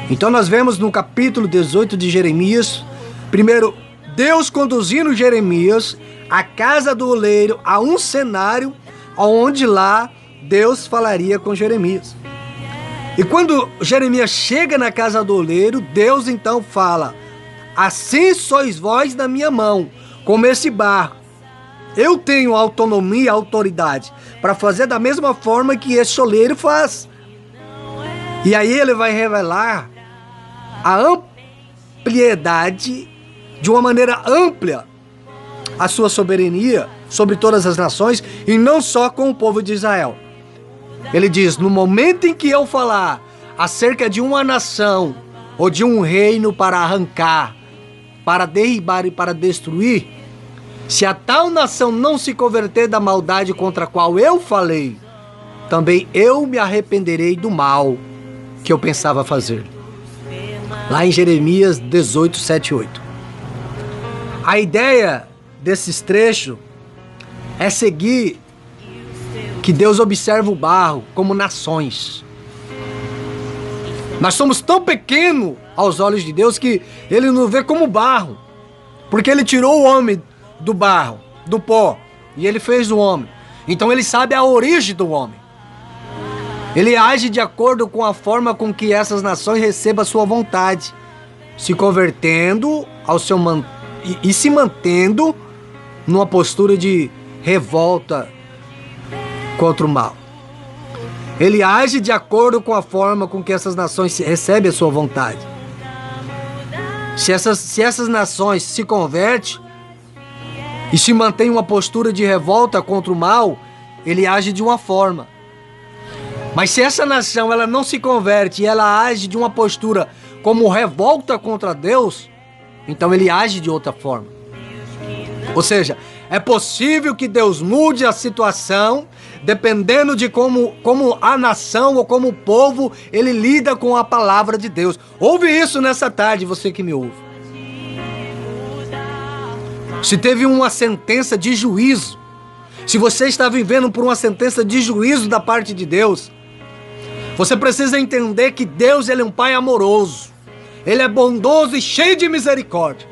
Então nós vemos no capítulo 18 de Jeremias, primeiro, Deus conduzindo Jeremias à casa do oleiro, a um cenário onde lá Deus falaria com Jeremias. E quando Jeremias chega na casa do oleiro, Deus então fala: assim sois vós na minha mão, como esse barro. Eu tenho autonomia e autoridade para fazer da mesma forma que esse oleiro faz. E aí ele vai revelar a ampliedade, de uma maneira ampla, a sua soberania sobre todas as nações e não só com o povo de Israel. Ele diz: no momento em que eu falar acerca de uma nação ou de um reino para arrancar, para derribar e para destruir, se a tal nação não se converter da maldade contra a qual eu falei, também eu me arrependerei do mal que eu pensava fazer. Lá em Jeremias 18, 7 e 8. A ideia desses trechos é seguir que Deus observa o barro como nações. Nós somos tão pequenos aos olhos de Deus que Ele nos vê como barro, porque Ele tirou o homem do barro, do pó, e Ele fez o homem. Então Ele sabe a origem do homem. Ele age de acordo com a forma com que essas nações recebam a sua vontade, se convertendo ao seu e se mantendo numa postura de revolta contra o mal. Ele age de acordo com a forma com que essas nações recebem a sua vontade. Se essas nações se convertem e se mantêm uma postura de revolta contra o mal, ele age de uma forma. Mas se essa nação ela não se converte e ela age de uma postura como revolta contra Deus, então ele age de outra forma. Ou seja, é possível que Deus mude a situação dependendo de como a nação ou como o povo ele lida com a palavra de Deus. Ouve isso nessa tarde, você que me ouve. Se teve uma sentença de juízo, se você está vivendo por uma sentença de juízo da parte de Deus, você precisa entender que Deus ele é um Pai amoroso. Ele é bondoso e cheio de misericórdia.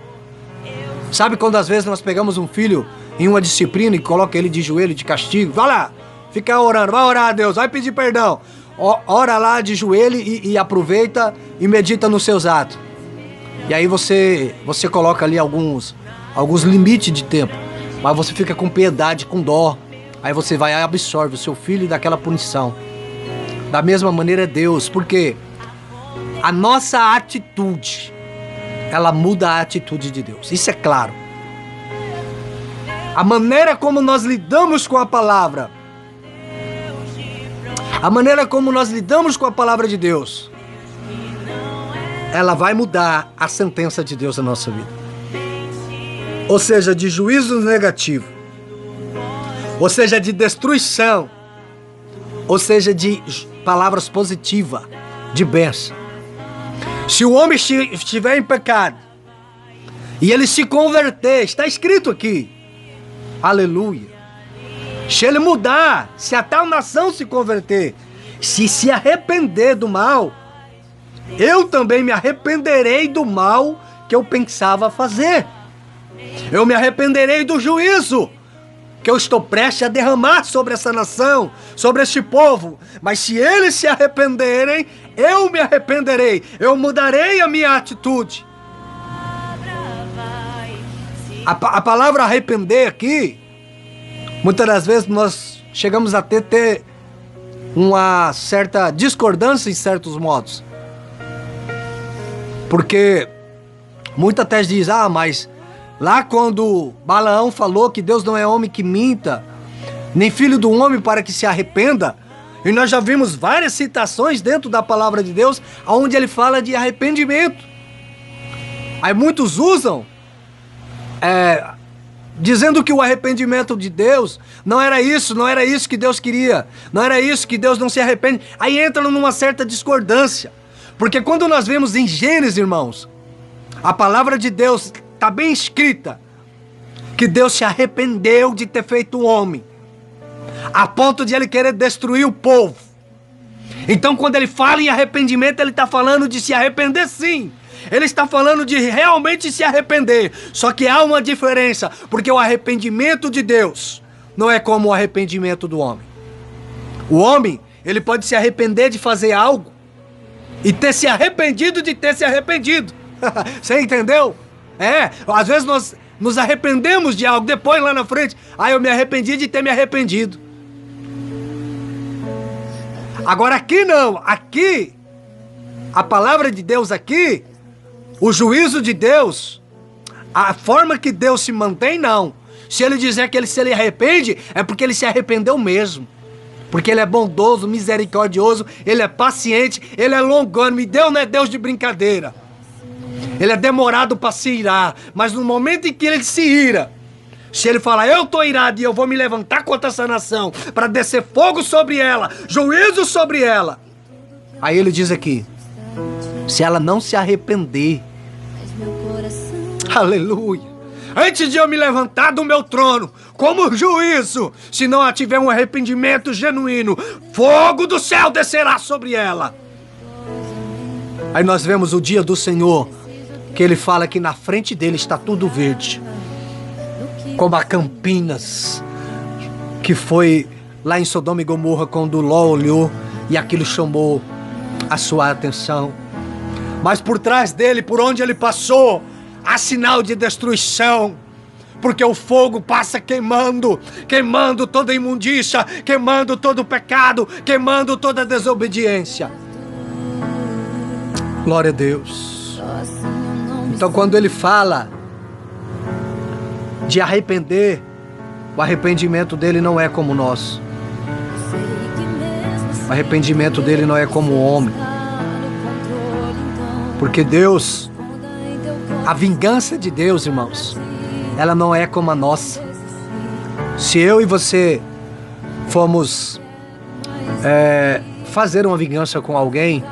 Sabe quando às vezes nós pegamos um filho em uma disciplina e coloca ele de joelho de castigo? Vai lá, fica orando, vai orar a Deus, vai pedir perdão. Ora lá de joelho e aproveita e medita nos seus atos. E aí você coloca ali alguns limites de tempo. Mas você fica com piedade, com dó. Aí você vai e absorve o seu filho daquela punição. Da mesma maneira é Deus, porque a nossa atitude, ela muda a atitude de Deus. Isso é claro. A maneira como nós lidamos com a palavra, a maneira como nós lidamos com a palavra de Deus, ela vai mudar a sentença de Deus na nossa vida. Ou seja, de juízo negativo, ou seja, de destruição, ou seja, de palavras positivas, de bênção. Se o homem estiver em pecado e ele se converter, está escrito aqui, aleluia. Se ele mudar, se a tal nação se converter, se arrepender do mal, eu também me arrependerei do mal que eu pensava fazer. Eu me arrependerei do juízo que eu estou prestes a derramar sobre essa nação, sobre este povo. Mas se eles se arrependerem, eu me arrependerei. Eu mudarei a minha atitude. A palavra arrepender aqui, muitas das vezes nós chegamos a ter uma certa discordância em certos modos. Porque muita até diz, mas lá quando Balaão falou que Deus não é homem que minta, nem filho do homem para que se arrependa, e nós já vimos várias citações dentro da palavra de Deus, onde ele fala de arrependimento. Aí muitos usam, dizendo que o arrependimento de Deus não era isso que Deus queria, não era isso que Deus não se arrepende. Aí entra numa certa discordância, porque quando nós vemos em Gênesis, irmãos, a palavra de Deus está bem escrita, que Deus se arrependeu de ter feito o homem, a ponto de ele querer destruir o povo. Então, quando ele fala em arrependimento, ele está falando de se arrepender, sim. Ele está falando de realmente se arrepender. Só que há uma diferença, porque o arrependimento de Deus não é como o arrependimento do homem. O homem, ele pode se arrepender de fazer algo e ter se arrependido de ter se arrependido. Você entendeu? Às vezes nós nos arrependemos de algo, depois lá na frente, eu me arrependi de ter me arrependido. Agora aqui não, aqui, a palavra de Deus aqui, o juízo de Deus, a forma que Deus se mantém, não. Se ele dizer que se ele arrepende, é porque ele se arrependeu mesmo. Porque ele é bondoso, misericordioso, ele é paciente, ele é longânimo, e Deus não é Deus de brincadeira. Ele é demorado para se irar, mas no momento em que ele se ira, se ele fala, eu estou irado e eu vou me levantar contra essa nação para descer fogo sobre ela, juízo sobre ela. Aí ele diz aqui, se ela não se arrepender, aleluia, antes de eu me levantar do meu trono, como juízo, se não tiver um arrependimento genuíno, fogo do céu descerá sobre ela. Aí nós vemos o dia do Senhor, que ele fala que na frente dele está tudo verde, como a Campinas, que foi lá em Sodoma e Gomorra, quando Ló olhou e aquilo chamou a sua atenção. Mas por trás dele, por onde ele passou, há sinal de destruição, porque o fogo passa queimando, queimando toda imundícia, queimando todo o pecado, queimando toda a desobediência. Glória a Deus. Então quando ele fala de arrepender, o arrependimento dele não é como o nosso. O arrependimento dele não é como o homem. Porque Deus, a vingança de Deus, irmãos, ela não é como a nossa. Se eu e você formos fazer uma vingança com alguém,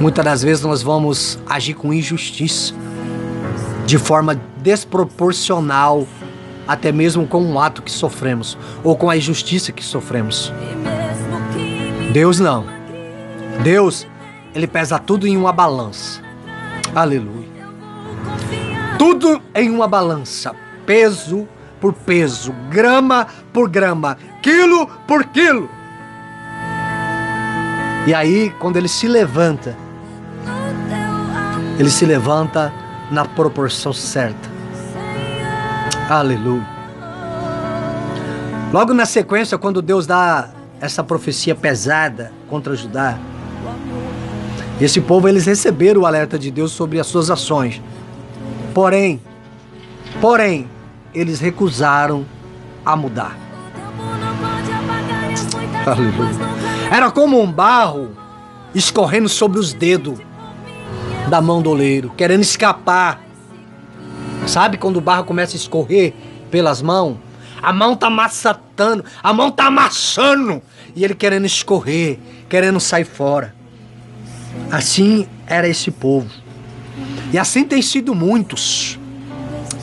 muitas das vezes nós vamos agir com injustiça, de forma desproporcional, até mesmo com um ato que sofremos, ou com a injustiça que sofremos. Deus não. Deus, ele pesa tudo em uma balança. Aleluia. Tudo em uma balança, peso por peso, grama por grama, quilo por quilo. E aí, quando ele se levanta na proporção certa. Aleluia. Logo na sequência, quando Deus dá essa profecia pesada contra Judá, esse povo, eles receberam o alerta de Deus sobre as suas ações. Porém, eles recusaram a mudar. Aleluia. Era como um barro escorrendo sobre os dedos da mão do oleiro, querendo escapar. Sabe quando o barro começa a escorrer pelas mãos? A mão tá maçatando, a mão tá amassando, e ele querendo escorrer, querendo sair fora. Assim era esse povo. E assim tem sido muitos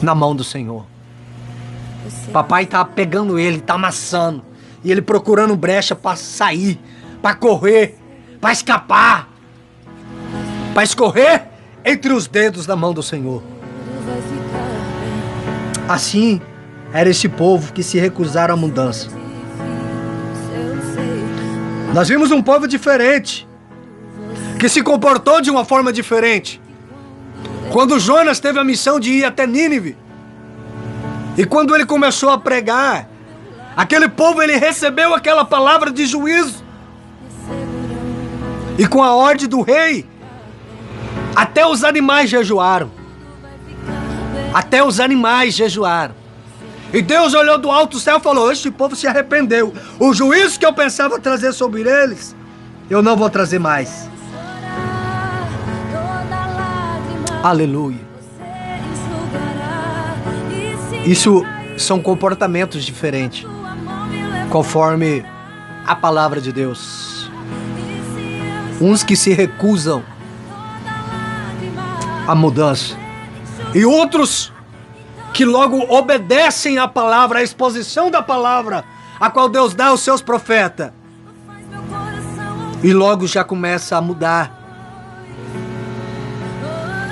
na mão do Senhor. Papai tá pegando ele, tá amassando, e ele procurando brecha para sair, para correr, para escapar, para escorrer entre os dedos da mão do Senhor. Assim era esse povo que se recusaram à mudança. Nós vimos um povo diferente, que se comportou de uma forma diferente. Quando Jonas teve a missão de ir até Nínive, e quando ele começou a pregar, aquele povo, ele recebeu aquela palavra de juízo. E com a ordem do rei, até os animais jejuaram. Até os animais jejuaram. E Deus olhou do alto céu e falou: este povo se arrependeu. O juízo que eu pensava trazer sobre eles, eu não vou trazer mais. Aleluia. Isso são comportamentos diferentes, conforme a palavra de Deus. Uns que se recusam à mudança, e outros que logo obedecem à palavra, à exposição da palavra, a qual Deus dá aos seus profetas. E logo já começa a mudar.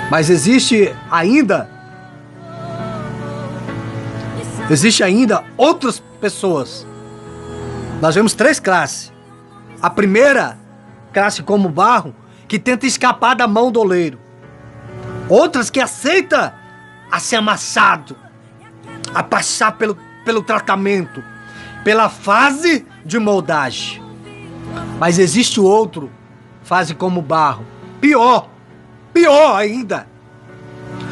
Mas existe ainda outras pessoas. Nós vemos 3 classes. A primeira classe, como barro, que tenta escapar da mão do oleiro. Outras que aceita a ser amassado, a passar pelo tratamento, pela fase de moldagem. Mas existe outro, fase como barro, pior ainda.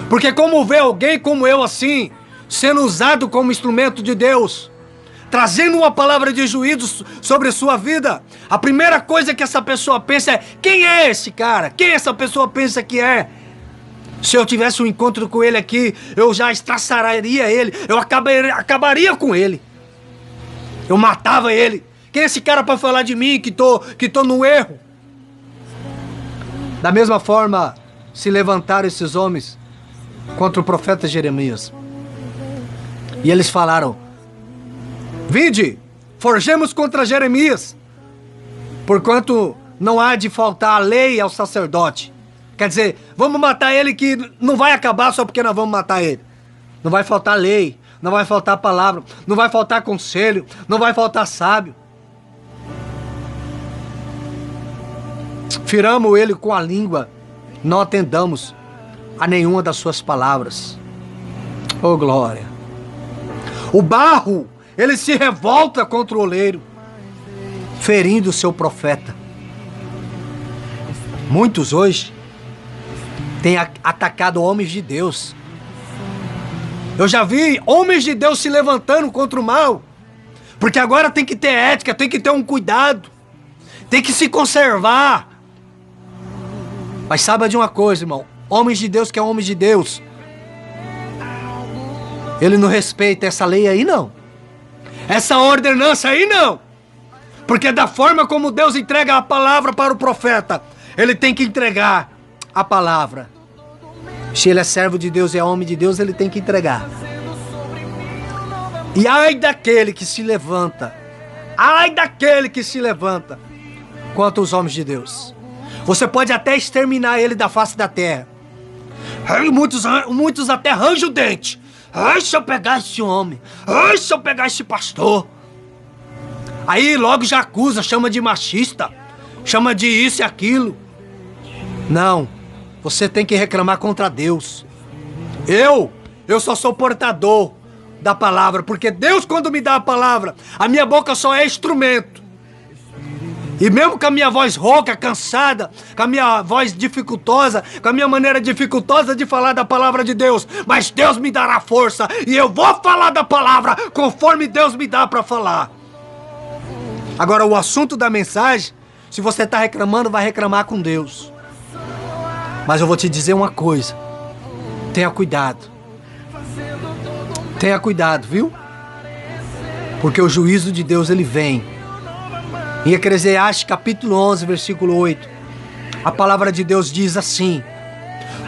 Porque como vê alguém como eu assim, sendo usado como instrumento de Deus, trazendo uma palavra de juízo sobre a sua vida, a primeira coisa que essa pessoa pensa é: quem é esse cara? Quem essa pessoa pensa que é? Se eu tivesse um encontro com ele aqui, eu já estraçaria ele, eu acabaria com ele. Eu matava ele. Quem é esse cara para falar de mim que tô no erro? Da mesma forma, se levantaram esses homens contra o profeta Jeremias. E eles falaram: vinde, forjemos contra Jeremias, porquanto não há de faltar a lei ao sacerdote. Quer dizer, vamos matar ele, que não vai acabar só porque nós vamos matar ele. Não vai faltar lei, não vai faltar palavra, não vai faltar conselho, não vai faltar sábio. Firamos ele com a língua, não atendamos a nenhuma das suas palavras. Oh, glória! O barro, ele se revolta contra o oleiro, ferindo o seu profeta. Muitos hoje têm atacado homens de Deus. Eu já vi homens de Deus se levantando contra o mal, porque agora tem que ter ética, tem que ter um cuidado, tem que se conservar. Mas saiba de uma coisa, irmão: homens de Deus que é homem de Deus, ele não respeita essa lei aí não, essa ordenança aí não, porque da forma como Deus entrega a palavra para o profeta, ele tem que entregar a palavra. Se ele é servo de Deus e é homem de Deus, ele tem que entregar. E ai daquele que se levanta, contra os homens de Deus. Você pode até exterminar ele da face da terra. Ai, muitos até arranjam o dente. Ai, se eu pegar esse homem, ai, se eu pegar esse pastor. Aí logo já acusa, chama de machista, chama de isso e aquilo. Não, você tem que reclamar contra Deus. Eu só sou portador da palavra, porque Deus, quando me dá a palavra, a minha boca só é instrumento. E mesmo com a minha voz rouca, cansada, com a minha voz dificultosa, com a minha maneira dificultosa de falar da palavra de Deus, mas Deus me dará força e eu vou falar da palavra conforme Deus me dá para falar. Agora, o assunto da mensagem, se você está reclamando, vai reclamar com Deus. Mas eu vou te dizer uma coisa: tenha cuidado. Tenha cuidado, viu? Porque o juízo de Deus, ele vem. Em Eclesiastes capítulo 11, versículo 8, a palavra de Deus diz assim: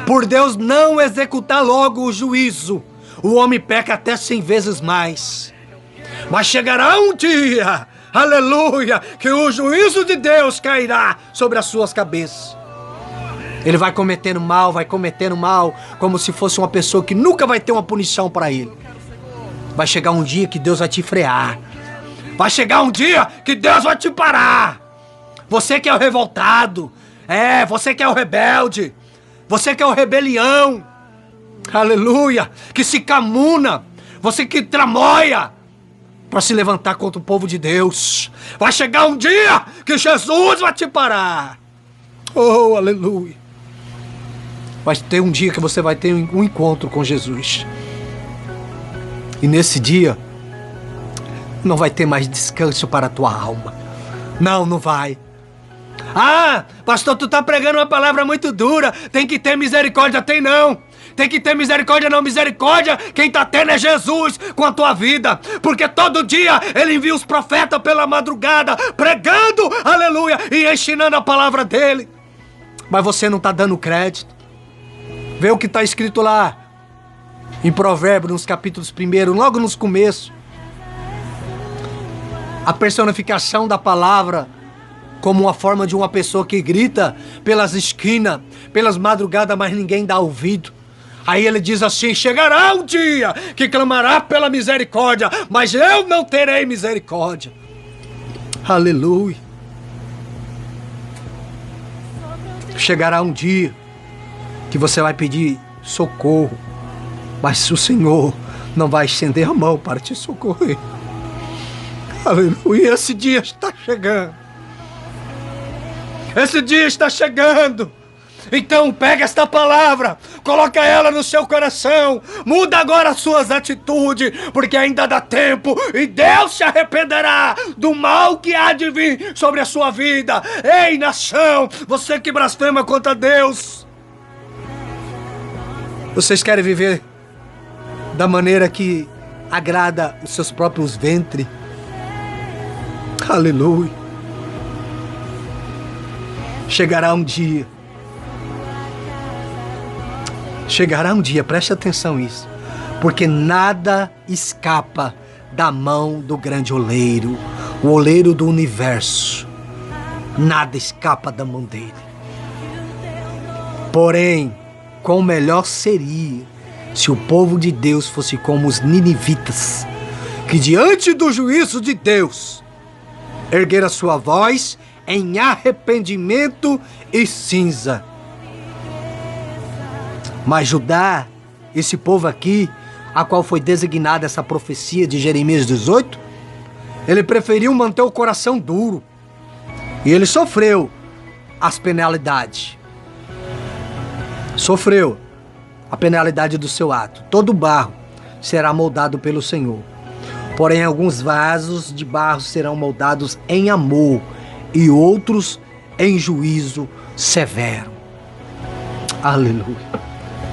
por Deus não executar logo o juízo, o homem peca até 100 vezes mais. Mas chegará um dia, aleluia, que o juízo de Deus cairá sobre as suas cabeças. Ele vai cometendo mal, como se fosse uma pessoa que nunca vai ter uma punição para ele. Vai chegar um dia que Deus vai te frear. Vai chegar um dia que Deus vai te parar. Você que é o revoltado, você que é o rebelde, você que é o rebelião, aleluia, que se camuna, você que tramóia para se levantar contra o povo de Deus. Vai chegar um dia que Jesus vai te parar. Oh, aleluia. Vai ter um dia que você vai ter um encontro com Jesus. E nesse dia não vai ter mais descanso para a tua alma. Não vai. Ah, pastor, tu tá pregando uma palavra muito dura. Tem que ter misericórdia. Tem não. Tem que ter misericórdia, não. Misericórdia, quem tá tendo é Jesus com a tua vida. Porque todo dia Ele envia os profetas pela madrugada, pregando, aleluia, e ensinando a palavra dEle. Mas você não tá dando crédito. Vê o que tá escrito lá em Provérbios, nos capítulos 1, logo nos começos. A personificação da palavra como uma forma de uma pessoa que grita pelas esquinas, pelas madrugadas, mas ninguém dá ouvido. Aí ele diz assim: chegará um dia que clamará pela misericórdia, mas eu não terei misericórdia. Aleluia. Chegará um dia que você vai pedir socorro, mas o Senhor não vai estender a mão para te socorrer. Aleluia. Esse dia está chegando. Esse dia está chegando. Então pega esta palavra, coloca ela no seu coração, muda agora as suas atitudes, porque ainda dá tempo e Deus se arrependerá do mal que há de vir sobre a sua vida. Ei, nação, você que blasfema contra Deus, vocês querem viver da maneira que agrada os seus próprios ventres? Aleluia. Chegará um dia, preste atenção nisso, porque nada escapa da mão do grande oleiro, o oleiro do universo. Nada escapa da mão dele. Porém, quão melhor seria se o povo de Deus fosse como os ninivitas, que diante do juízo de Deus ergueram a sua voz em arrependimento e cinza. Mas Judá, esse povo aqui, a qual foi designada essa profecia de Jeremias 18, ele preferiu manter o coração duro. E ele sofreu as penalidades. Sofreu a penalidade do seu ato. Todo barro será moldado pelo Senhor. Porém, alguns vasos de barro serão moldados em amor e outros em juízo severo. Aleluia.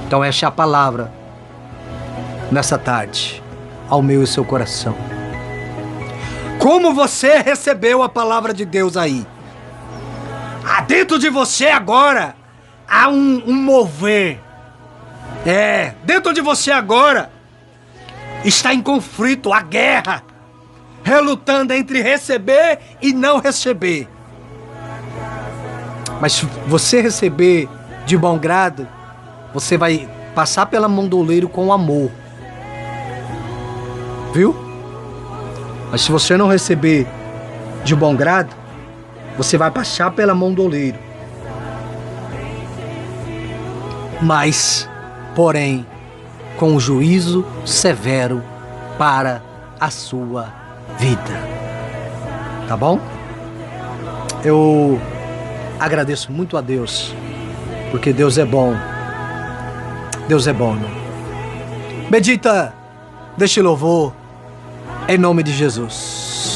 Então esta é a palavra nessa tarde, ao meu e seu coração. Como você recebeu a palavra de Deus aí? Dentro de você agora há um mover. Dentro de você agora está em conflito, a guerra, relutando entre receber e não receber. Mas se você receber de bom grado, você vai passar pela mão do oleiro com amor. Viu? Mas se você não receber de bom grado, você vai passar pela mão do oleiro. Mas, porém, com o juízo severo para a sua vida. Tá bom? Eu agradeço muito a Deus, porque Deus é bom. Deus é bom, irmão. Medita deste louvor em nome de Jesus.